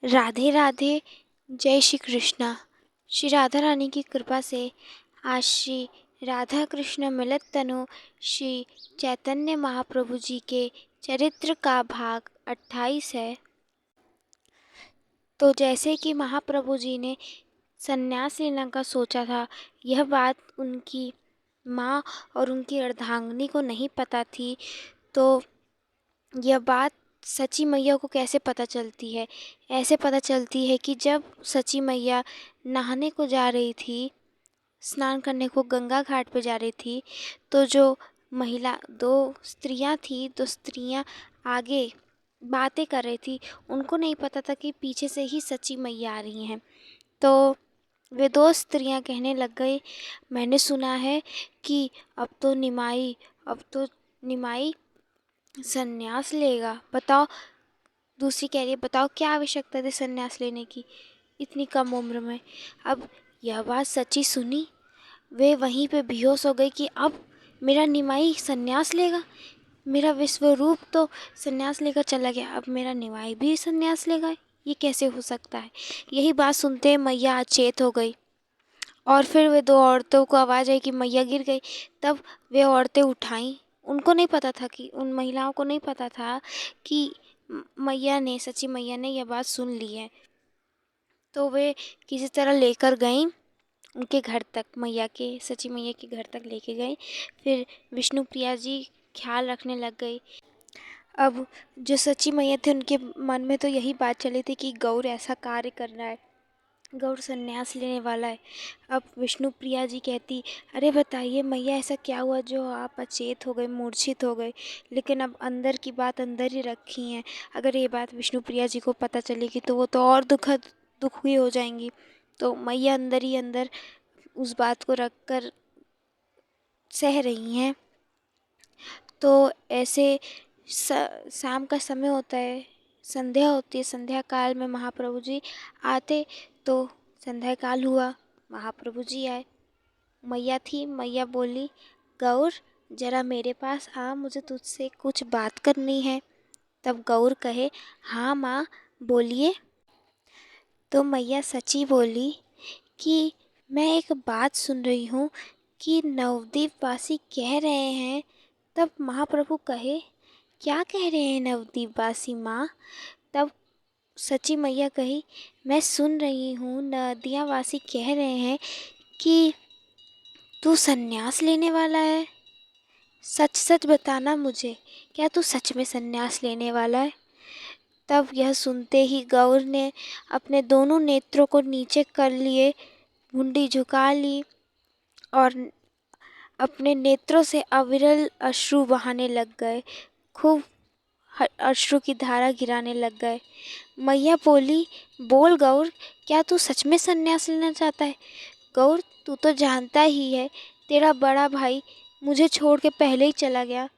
राधे राधे। जय श्री कृष्णा। श्री राधा रानी की कृपा से आज श्री राधा कृष्ण मिलित तनु श्री चैतन्य महाप्रभु जी के चरित्र का भाग 28 है। तो जैसे कि महाप्रभु जी ने संन्यास लेने का सोचा था, यह बात उनकी माँ और उनकी अर्धांगिनी को नहीं पता थी। तो यह बात सची मैया को कैसे पता चलती है? ऐसे पता चलती है कि जब सची मैया नहाने को जा रही थी, स्नान करने को गंगा घाट पे जा रही थी, तो जो महिला दो स्त्रियां आगे बातें कर रही थी। उनको नहीं पता था कि पीछे से ही सची मैया आ रही हैं। तो वे दो स्त्रियां कहने लग गई, मैंने सुना है कि अब तो निमाई संन्यास लेगा। बताओ। दूसरी कह रही है, बताओ क्या आवश्यकता थी संन्यास लेने की इतनी कम उम्र में। अब यह बात सच्ची सुनी, वे वहीं पे बेहोश हो गई कि अब मेरा निमाई संन्यास लेगा। मेरा विश्वरूप तो संन्यास लेकर चला गया, अब मेरा निमाई भी संन्यास लेगा, ये कैसे हो सकता है? यही बात सुनते मैया अचेत हो गई और फिर वे दो औरतों को आवाज़ आई कि मैया गिर गई। तब वे औरतें उठाईं। उनको नहीं पता था कि उन महिलाओं को नहीं पता था कि सची मैया ने यह बात सुन ली है। तो वे किसी तरह लेकर गईं उनके घर तक, सची मैया के घर तक लेके गई। फिर विष्णु प्रिया जी ख्याल रखने लग गई। अब जो सची मैया थे उनके मन में तो यही बात चली थी कि गौर ऐसा कार्य कर रहा है, गौर संन्यास लेने वाला है। अब विष्णु प्रिया जी कहती, अरे बताइए मैया ऐसा क्या हुआ जो आप अचेत हो गए, मूर्छित हो गए? लेकिन अब अंदर की बात अंदर ही रखी हैं। अगर ये बात विष्णु प्रिया जी को पता चलेगी तो वो तो और दुखी हो जाएंगी। तो मैया अंदर ही अंदर उस बात को रख कर सह रही हैं। तो ऐसे शाम का समय होता है, संध्या होती है। संध्या काल में महाप्रभु जी आते, तो संध्या काल हुआ, महाप्रभु जी आए। मैया थी, मैया बोली, गौर जरा मेरे पास आ, मुझे तुझसे कुछ बात करनी है। तब गौर कहे, हाँ माँ बोलिए। तो मैया सची बोली कि मैं एक बात सुन रही हूँ कि नवद्वीप वासी कह रहे हैं। तब महाप्रभु कहे, क्या कह रहे हैं नवद्वीप वासी माँ? तब सची मैया कही, मैं सुन रही हूँ नदिया वासी कह रहे हैं कि तू संन्यास लेने वाला है। सच सच बताना मुझे, क्या तू सच में संन्यास लेने वाला है? तब यह सुनते ही गौर ने अपने दोनों नेत्रों को नीचे कर लिए, मुंडी झुका ली और अपने नेत्रों से अविरल अश्रु बहाने लग गए। खूब अश्रु की धारा गिराने लग गए। मैया बोली, बोल गौर, क्या तू सच में संन्यास लेना चाहता है? गौर तू तो जानता ही है, तेरा बड़ा भाई मुझे छोड़ के पहले ही चला गया,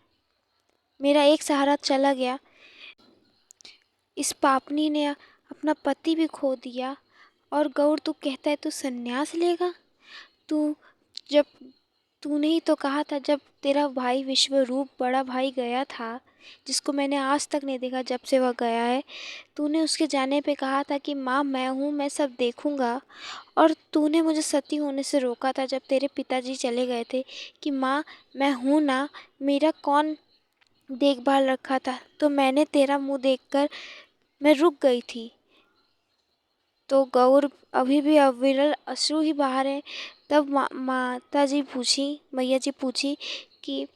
मेरा एक सहारा चला गया। इस पापनी ने अपना पति भी खो दिया और गौर तू कहता है तू संन्यास लेगा? तू जब तूने ही तो कहा था, जब तेरा भाई विश्वरूप बड़ा भाई गया था, जिसको मैंने आज तक नहीं देखा जब से वह गया है, तूने उसके जाने पे कहा था कि माँ मैं हूँ, मैं सब देखूँगा। और तूने मुझे सती होने से रोका था जब तेरे पिताजी चले गए थे कि माँ मैं हूँ ना, मेरा कौन देखभाल रखा था? तो मैंने तेरा मुँह देखकर मैं रुक गई थी। तो गौर अभी भी अविरल अश्रु ही बहा रहे। तब मैया जी पूछी कि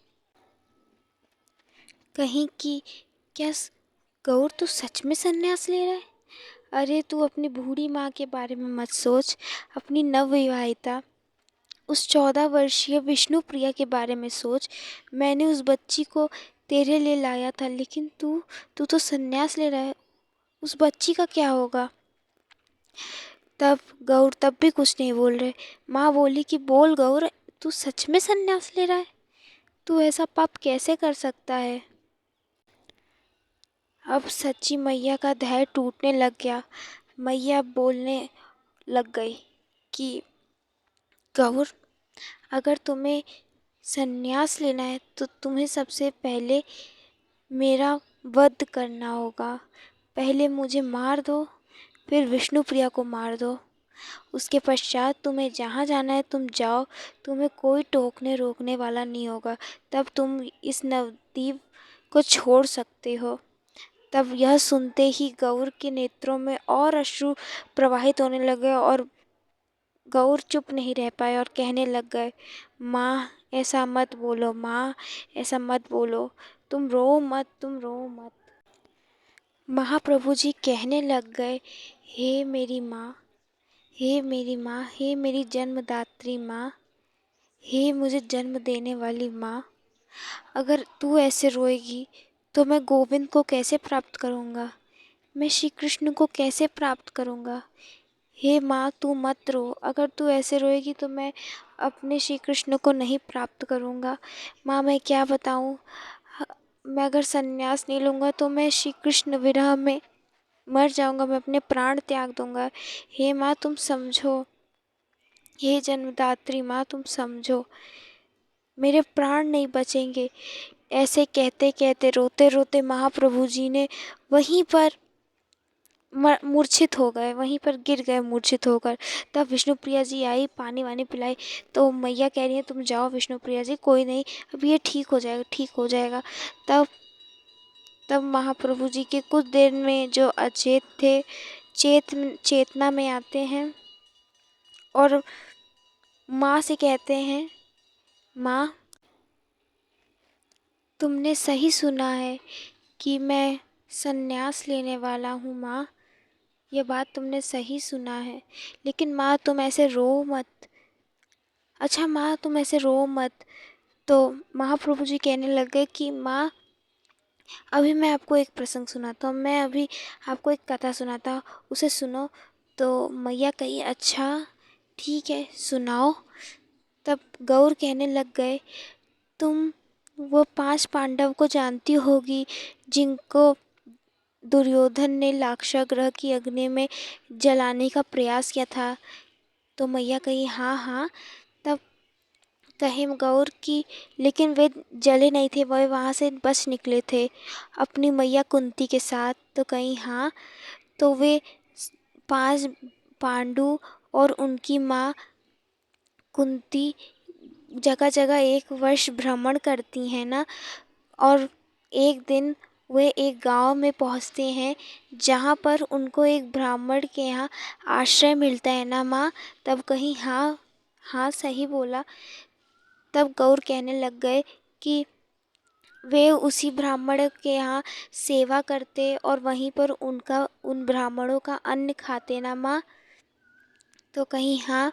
कहीं कि क्या गौर तू सच में संन्यास ले रहा है? अरे तू अपनी बूढ़ी माँ के बारे में मत सोच, अपनी नवविवाहिता उस 14 वर्षीय विष्णु प्रिया के बारे में सोच। मैंने उस बच्ची को तेरे लिए लाया था, लेकिन तू तू तो संन्यास ले रहा है, उस बच्ची का क्या होगा? तब गौर तब भी कुछ नहीं बोल रहे। माँ बोली कि बोल गौर, तू सच में संन्यास ले रहा है? तू ऐसा पाप कैसे कर सकता है? अब सच्ची मैया का धैर्य टूटने लग गया। मैया बोलने लग गई कि गौर, अगर तुम्हें संन्यास लेना है तो तुम्हें सबसे पहले मेरा वध करना होगा। पहले मुझे मार दो, फिर विष्णुप्रिया को मार दो। उसके पश्चात तुम्हें जहाँ जाना है तुम जाओ, तुम्हें कोई टोकने रोकने वाला नहीं होगा। तब तुम इस नवद्वीप को छोड़ सकते हो। तब यह सुनते ही गौर के नेत्रों में और अश्रु प्रवाहित होने लगे और गौर चुप नहीं रह पाए और कहने लग गए, माँ ऐसा मत बोलो, माँ ऐसा मत बोलो, तुम रो मत, तुम रो मत। महाप्रभु जी कहने लग गए, हे मेरी माँ, हे मेरी माँ, हे मेरी जन्मदात्री माँ, हे मुझे जन्म देने वाली माँ, अगर तू ऐसे रोएगी तो मैं गोविंद को कैसे प्राप्त करूँगा, मैं श्री कृष्ण को कैसे प्राप्त करूँगा। हे माँ तू मत रो, अगर तू ऐसे रोएगी तो मैं अपने श्री कृष्ण को नहीं प्राप्त करूँगा। माँ मैं क्या बताऊँ, मैं अगर संन्यास नहीं लूँगा तो मैं श्री कृष्ण विरह में मर जाऊँगा, मैं अपने प्राण त्याग दूँगा। हे माँ तुम समझो, हे जन्मदात्री माँ तुम समझो, मेरे प्राण नहीं बचेंगे। ऐसे कहते कहते रोते रोते महाप्रभु जी ने वहीं पर मूर्छित हो गए, वहीं पर गिर गए मूर्छित होकर। तब विष्णुप्रिया जी आई, पानी वानी पिलाई, तो मैया कह रही है तुम जाओ विष्णुप्रिया जी, कोई नहीं, अभी ये ठीक हो जाएगा, ठीक हो जाएगा। तब तब महाप्रभु जी के कुछ देर में जो अचेत थे चेतना में आते हैं और माँ से कहते हैं, माँ तुमने सही सुना है कि मैं संन्यास लेने वाला हूँ माँ, ये बात तुमने सही सुना है, लेकिन माँ तुम ऐसे रो मत। अच्छा माँ तुम ऐसे रो मत। तो महाप्रभु जी कहने लग गए कि माँ अभी मैं आपको एक प्रसंग सुनाता हूँ, मैं अभी आपको एक कथा सुनाता हूँ, उसे सुनो। तो मैया कही अच्छा ठीक है सुनाओ। तब गौर कहने लग गए, तुम वो 5 पांडव को जानती होगी जिनको दुर्योधन ने लाक्षागृह की अग्नि में जलाने का प्रयास किया था। तो मैया कही हाँ हाँ। तब कहे गौर की लेकिन वे जले नहीं थे, वह वहाँ से बच निकले थे अपनी मैया कुंती के साथ। तो कही हाँ। तो वे 5 पांडु और उनकी माँ कुंती जगह जगह 1 वर्ष भ्रमण करती हैं ना, और एक दिन वे एक गांव में पहुंचते हैं जहां पर उनको एक ब्राह्मण के यहाँ आश्रय मिलता है ना माँ। तब कहीं हाँ हाँ सही बोला। तब गौर कहने लग गए कि वे उसी ब्राह्मण के यहाँ सेवा करते और वहीं पर उन ब्राह्मणों का अन्न खाते ना माँ। तो कहीं हाँ।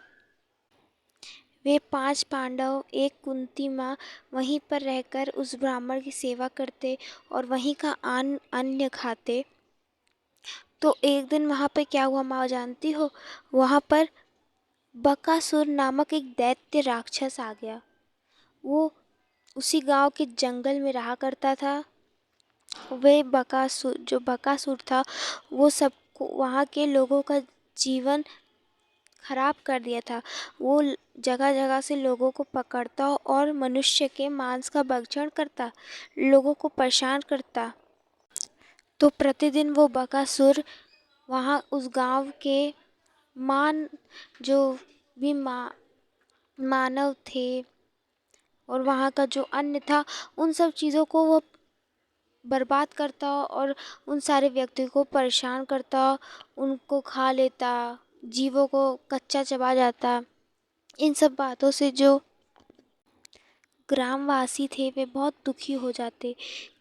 वे 5 पांडव एक कुंती माँ वहीं पर रहकर उस ब्राह्मण की सेवा करते और वहीं का अन्न खाते। तो एक दिन वहाँ पे क्या हुआ माँ जानती हो, वहाँ पर बकासुर नामक एक दैत्य राक्षस आ गया। वो उसी गांव के जंगल में रहा करता था। वे बकासुर था, वो सबको वहाँ के लोगों का जीवन खराब कर दिया था। वो जगह जगह से लोगों को पकड़ता और मनुष्य के मांस का भक्षण करता, लोगों को परेशान करता। तो प्रतिदिन वो बकासुर वहाँ उस गांव के मान जो भी मानव थे और वहाँ का जो अन्न था उन सब चीज़ों को वो बर्बाद करता और उन सारे व्यक्तियों को परेशान करता, उनको खा लेता, जीवों को कच्चा चबा जाता। इन सब बातों से जो ग्रामवासी थे वे बहुत दुखी हो जाते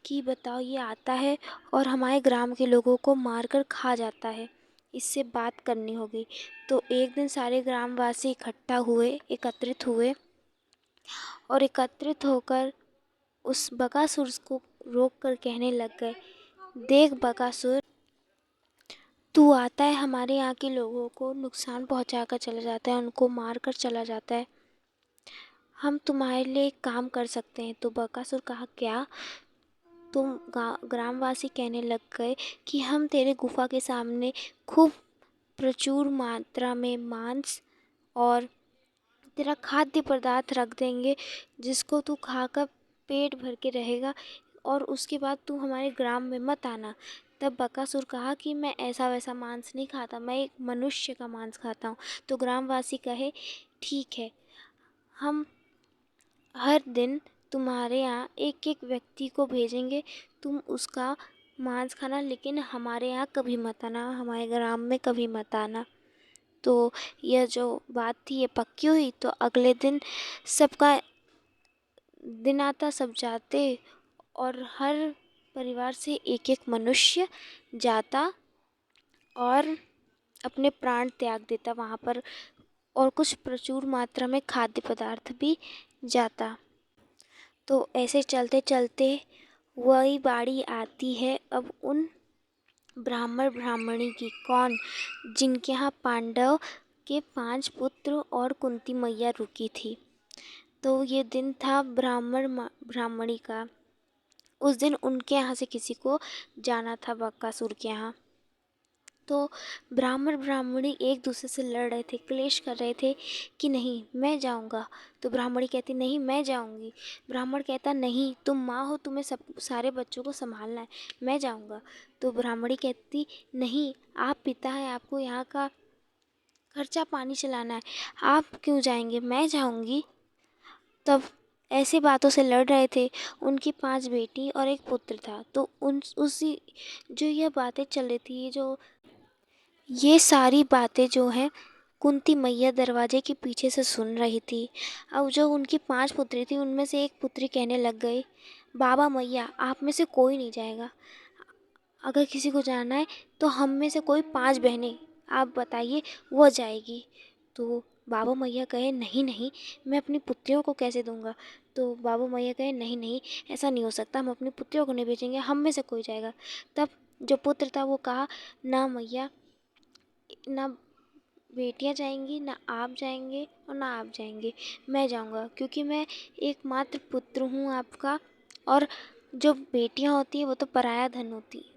कि बताओ ये आता है और हमारे ग्राम के लोगों को मारकर खा जाता है, इससे बात करनी होगी। तो एक दिन सारे ग्रामवासी एकत्रित हुए और एकत्रित होकर उस बकासुर को रोक कर कहने लग गए, देख बकासुर, तू आता है हमारे यहाँ के लोगों को नुकसान पहुँचा कर चला जाता है, उनको मार कर चला जाता है, हम तुम्हारे लिए एक काम कर सकते हैं। तो बकासुर कहा क्या। तुम ग्रामवासी कहने लग गए कि हम तेरे गुफा के सामने खूब प्रचुर मात्रा में मांस और तेरा खाद्य पदार्थ रख देंगे जिसको तू खाकर पेट भर के रहेगा और उसके बाद तू हमारे ग्राम में मत आना। तब बकासुर कहा कि मैं ऐसा वैसा मांस नहीं खाता, मैं एक मनुष्य का मांस खाता हूँ। तो ग्रामवासी कहे ठीक है, हम हर दिन तुम्हारे यहाँ एक एक व्यक्ति को भेजेंगे, तुम उसका मांस खाना, लेकिन हमारे यहाँ कभी मत आना, हमारे ग्राम में कभी मत आना। तो यह जो बात थी ये पक्की हुई। तो अगले दिन सबका दिन आता, सब जाते और हर परिवार से एक एक मनुष्य जाता और अपने प्राण त्याग देता वहाँ पर, और कुछ प्रचुर मात्रा में खाद्य पदार्थ भी जाता। तो ऐसे चलते चलते वही बारी आती है अब उन ब्राह्मण ब्राह्मणी की। कौन? जिनके यहाँ पांडव के 5 पुत्र और कुंती मैया रुकी थी। तो ये दिन था ब्राह्मणी का। उस दिन उनके यहाँ से किसी को जाना था बकासुर के यहाँ। तो ब्राह्मण ब्राह्मणी एक दूसरे से लड़ रहे थे, क्लेश कर रहे थे कि नहीं मैं जाऊंगा। तो ब्राह्मणी कहती नहीं मैं जाऊंगी। ब्राह्मण कहता नहीं तुम माँ हो, तुम्हें सब सारे बच्चों को संभालना है, मैं जाऊंगा। तो ब्राह्मणी कहती नहीं आप पिता हैं, आपको यहाँ का खर्चा पानी चलाना है, आप क्यों जाएंगे, मैं जाऊंगी। तब ऐसी बातों से लड़ रहे थे। उनकी 5 बेटी और एक पुत्र था। तो उसी जो यह बातें चल रही थी, ये सारी बातें जो हैं कुंती मैया दरवाजे के पीछे से सुन रही थी। अब जो उनकी 5 पुत्री थी उनमें से एक पुत्री कहने लग गई, बाबा मैया आप में से कोई नहीं जाएगा, अगर किसी को जाना है तो हम में से कोई 5 बहनें आप बताइए वो जाएगी। तो बाबा मैया कहे नहीं नहीं मैं अपनी पुत्रियों को कैसे दूंगा। तो बाबा मैया कहे नहीं नहीं ऐसा नहीं हो सकता, हम अपनी पुत्रियों को नहीं भेजेंगे, हम में से कोई जाएगा। तब जो पुत्र था वो कहा ना मैया, ना बेटियां जाएंगी, ना आप जाएंगे और ना आप जाएंगे, मैं जाऊंगा, क्योंकि मैं एकमात्र पुत्र हूँ आपका। और जो बेटियां होती हैं वो तो पराया धन होती है,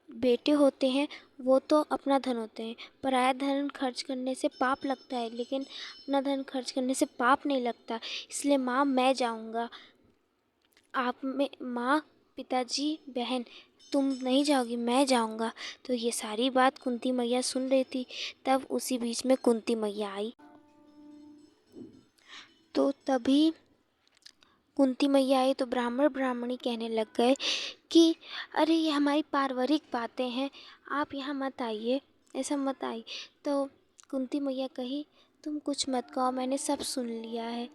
बेटे होते हैं वो तो अपना धन होते हैं। पराया धन खर्च करने से पाप लगता है, लेकिन अपना धन खर्च करने से पाप नहीं लगता। इसलिए माँ मैं जाऊंगा, आप में माँ पिताजी बहन तुम नहीं जाओगी, मैं जाऊंगा। तो ये सारी बात कुंती मैया सुन रही थी। तब उसी बीच में कुंती मैया आई। तो तभी कुंती मैया आई तो ब्राह्मण ब्राह्मणी कहने लग गए कि अरे ये हमारी पारिवारिक बातें हैं, आप यहाँ मत आइए, ऐसा मत आइए। तो कुंती मैया कही तुम कुछ मत कहो, मैंने सब सुन लिया है।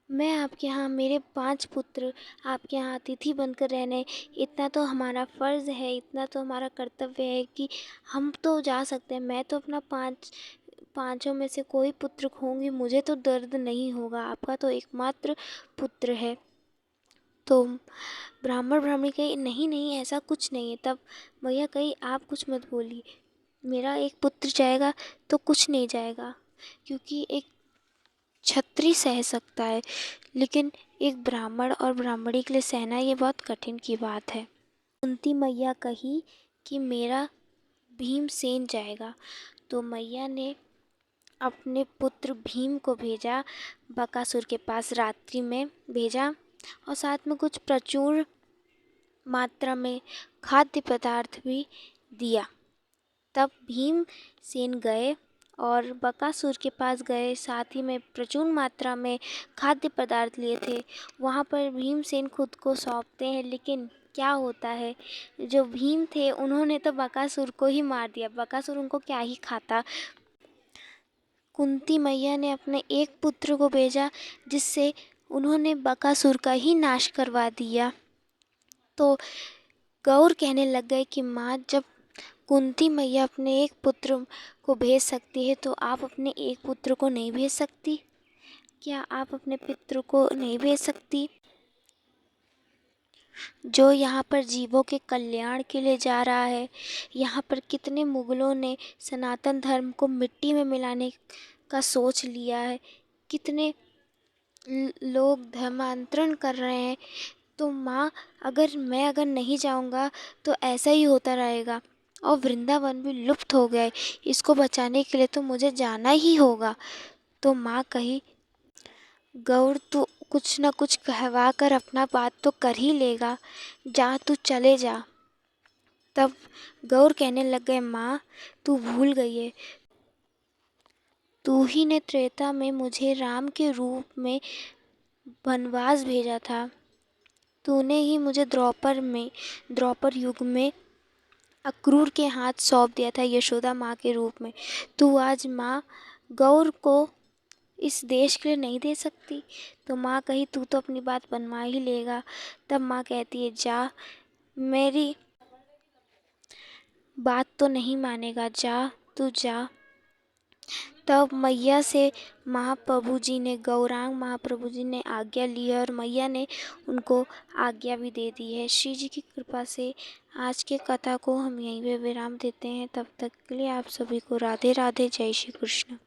मैं आपके यहाँ, मेरे 5 पुत्र आपके यहाँ अतिथि बनकर रहने, इतना तो हमारा फ़र्ज़ है, इतना तो हमारा कर्तव्य है कि हम तो जा सकते हैं। मैं तो अपना पाँचों में से कोई पुत्र खोऊंगी, मुझे तो दर्द नहीं होगा, आपका तो एकमात्र पुत्र है। तो ब्राह्मण ब्राह्मणी कही नहीं नहीं ऐसा कुछ नहीं है। तब मैया कही आप कुछ मत बोलिए, मेरा एक पुत्र जाएगा तो कुछ नहीं जाएगा, क्योंकि एक क्षत्रिय सह सकता है, लेकिन एक ब्राह्मण और ब्राह्मणी के लिए सहना ये बहुत कठिन की बात है। कुंती मैया कही कि मेरा भीमसेन जाएगा। तो मैया ने अपने पुत्र भीम को भेजा, बकासुर के पास रात्रि में भेजा, और साथ में कुछ प्रचुर मात्रा में खाद्य पदार्थ भी दिया। तब भीमसेन गए और बकासुर के पास गए, साथ ही में प्रचुर मात्रा में खाद्य पदार्थ लिए थे। वहाँ पर भीमसेन खुद को सौंपते हैं, लेकिन क्या होता है, जो भीम थे उन्होंने तो बकासुर को ही मार दिया, बकासुर उनको क्या ही खाता। कुंती मैया ने अपने एक पुत्र को भेजा, जिससे उन्होंने बकासुर का ही नाश करवा दिया। तो गौर कहने लग गए कि माँ, जब कुंती मैया अपने एक पुत्र को भेज सकती है तो आप अपने एक पुत्र को नहीं भेज सकती? क्या आप अपने पितृ को नहीं भेज सकती, जो यहाँ पर जीवों के कल्याण के लिए जा रहा है? यहाँ पर कितने मुगलों ने सनातन धर्म को मिट्टी में मिलाने का सोच लिया है, कितने लोग धर्मांतरण कर रहे हैं। तो माँ, अगर नहीं जाऊँगा तो ऐसा ही होता रहेगा, और वृंदावन भी लुप्त हो गए, इसको बचाने के लिए तो मुझे जाना ही होगा। तो माँ कही गौर तू कुछ न कुछ कहवा कर अपना बात तो कर ही लेगा, जा तू चले जा। तब गौर कहने लग गए, माँ तू भूल गई है, तू ही ने त्रेता में मुझे राम के रूप में वनवास भेजा था। तूने ही मुझे द्वापर युग में अक्रूर के हाथ सौंप दिया था, यशोदा माँ के रूप में। तू आज माँ गौर को इस देश के लिए नहीं दे सकती? तो माँ कही, तू तो अपनी बात बनवा ही लेगा। तब माँ कहती है, जा, मेरी बात तो नहीं मानेगा, जा तू जा। तब मैया से गौरांग महाप्रभु जी ने आज्ञा ली है और मैया ने उनको आज्ञा भी दे दी है। श्री जी की कृपा से आज के कथा को हम यहीं पे विराम देते हैं। तब तक के लिए आप सभी को राधे राधे, जय श्री कृष्ण।